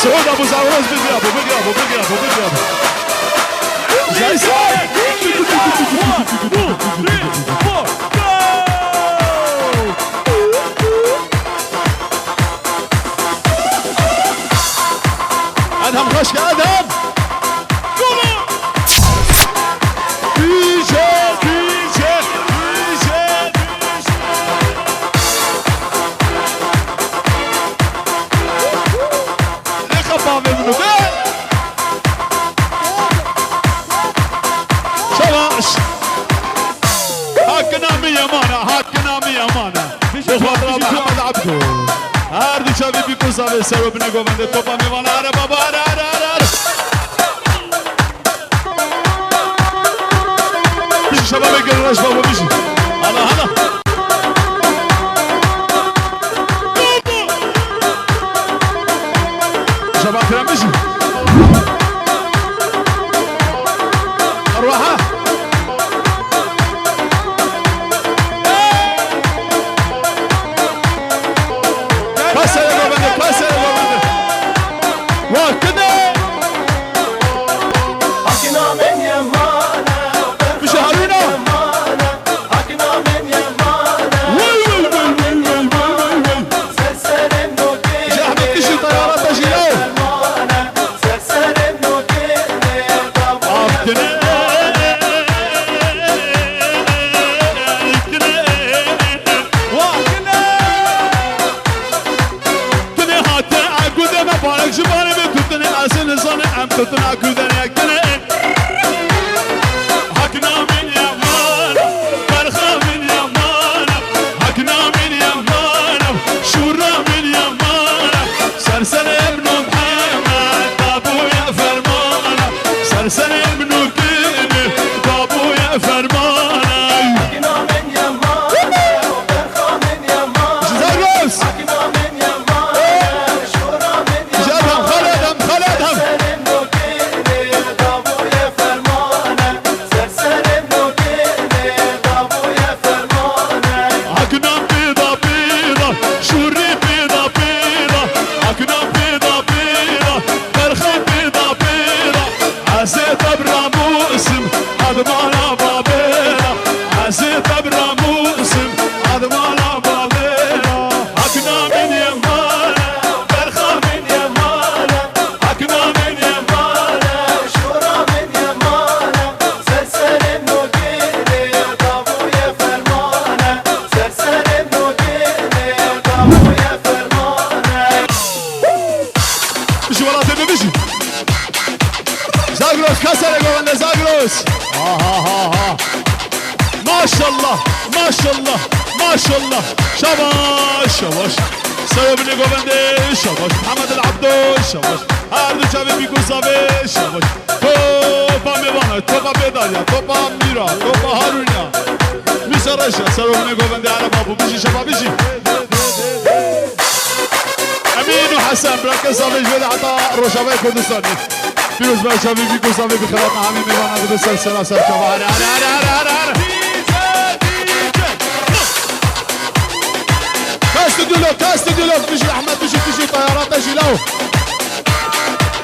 سعود ابو زعروس بقربوا جاي صار ادهم خشك ادهم هردی چاوی بی کوزاوی سرو بینه گوونده توپا میوانه اره بابا اره بیشی شبا بگرنش بابا بیشی هلا شبا کرم بیشی اروحه ما شاء الله شاباش سرو بني گوونده شاباش محمد العبدو شاباش هردو چاوی بی گوزاوه شاباش توپا میوانه توپا بیداریا توپا میرا توپا هارونیا میشه رشا سرو بني گوونده عرب بابو بیشی شبا بیشی امین و حسن برکه ساویش بده حتی روشاوه کردستانی پیروز بای چاوی بی گوزاوه بخیرات همین میوانه بده سلسله سر چاوه هره كاست ديلوك بيجي احمد بيجي طيارات تجي له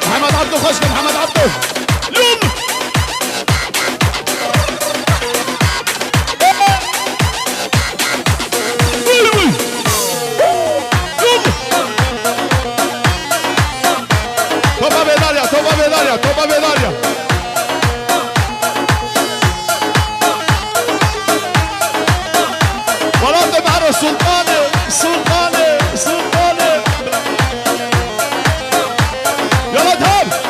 محمد عبده خشك محمد عبده يلا توبا بيداريا ولاد معنا سلطاني يلا دهب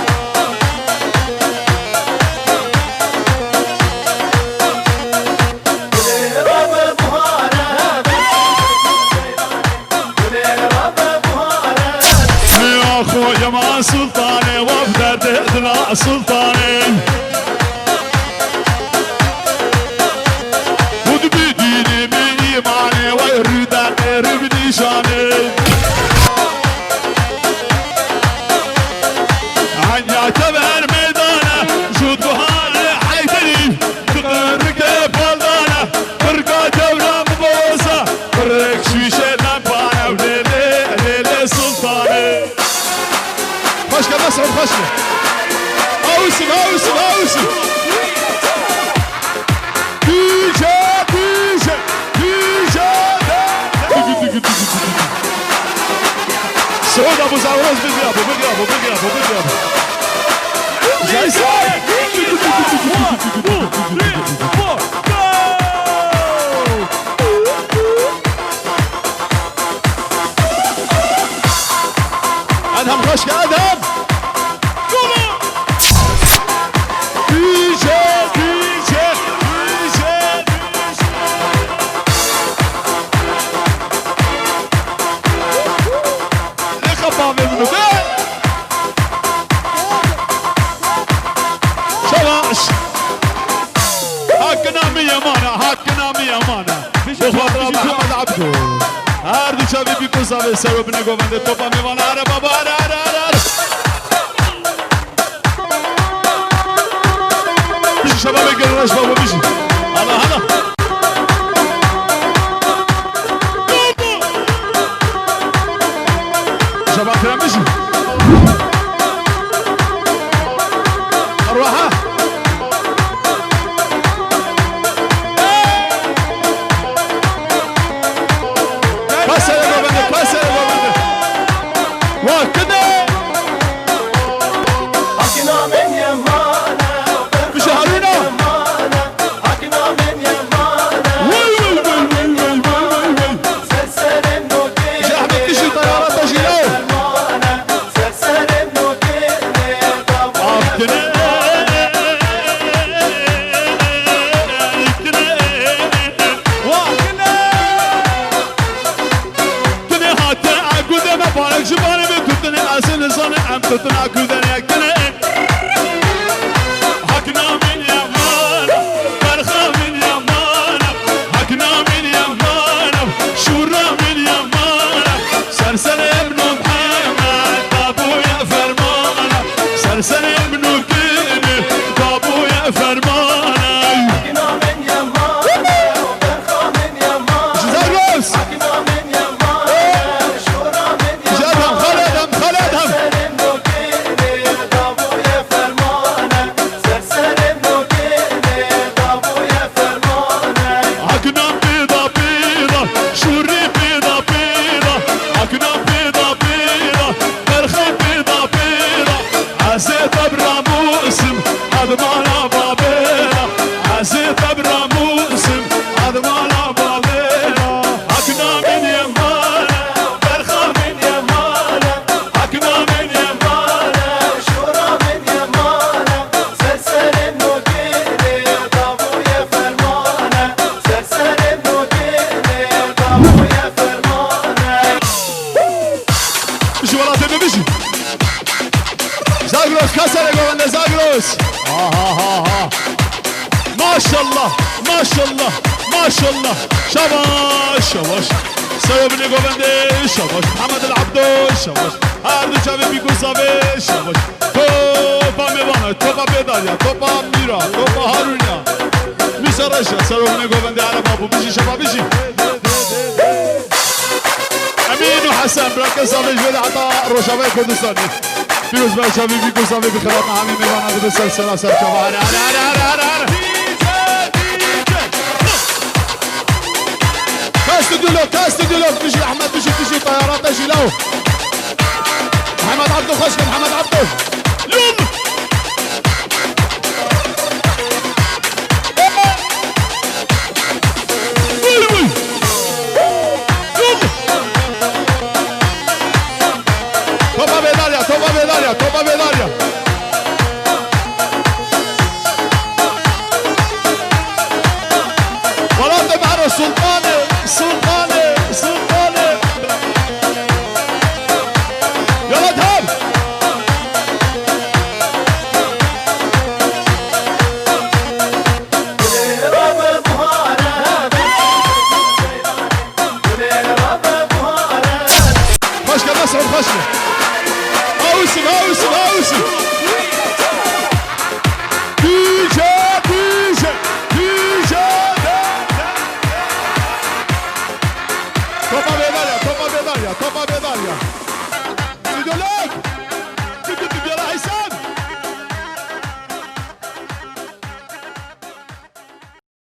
يا اخويا مع سلطاني وابدا تهدنا سلطاني ودبيديني بإيماني ويردان ربني شاني عن يعتبر ميدانه جود بهانه حيدري تقرك بلدانه فرقة دورة مبوسة فرق شويشة لمبانه وليلة خشم اوسم اوسم اوسم دیجه دیجه دیجه سعود ابو زعروز بگیرابو بگیرابو بگیرابو بگیرابو ادهم خشک ادهم دیجه دیجه دیجه لخبابه منو به شواش حقنا ميمانه حقنا ميمانه بخاطر محمد عبدو هر دو چاوی بیکو زاوی سرو بینه گوونده توپا میوانه اره بابا اره اره اره بیشی شبا بگرنش بابا بیشی هلا هلا شبا کرم بیشی اروحه تطلع كودن يكتنه حكنا من يمانا فرخا من يمانا حكنا من يمانا شورا من يمانا سرسل ابن محمد بابو يا فرمانا سرسل ابن كيني بابو يا فرمانا حكنا من يمانا فرخا من يمانا جزاروس حكنا من يمانا شورا من يمانا خالدهم خالدهم أدمانا بابيرا عزيت أبرا موسم أدمانا بابيرا حكنا من يمانا برخا من يمانا حكنا من يمانا شورا من يمانا سلسل النوكيني طابو يا فرمانا سلسل النوكيني طابو يا فرمانا مشي ولا تبي مشي زاغروس كسر يا جوانا زاغروس ما شاء الله ما شاء الله ما شاء الله شباش شباش سوي بني جوانا شباش محمد العبدو شباش هر دو چاوی بیکو زاوی شباش توپا میوانه توپا بیداریا توپا میرا توپا هارونیا میسرشا سوي بني جوانا على بابو بيجي شباب بيجي امين وحسن بركز زاوي جوالي عطاء روشاوي كردستاني فيروز بقى شبابي بيكو صافي بخلاتنا حميم ايوانا قد السلسلة سرشا بحري هلا هلا هلا هلا هلا كاست ديلوك بيجي احمد بيجي طيارات تجي له محمد عبدو خشك محمد عبدو يلا توبا بيداريا توبا بيداريا ولا تبعر سلطاني سلطاني سلطاني يلا ادهم خشكة مسعود خشكة اوسم اوسم اوسم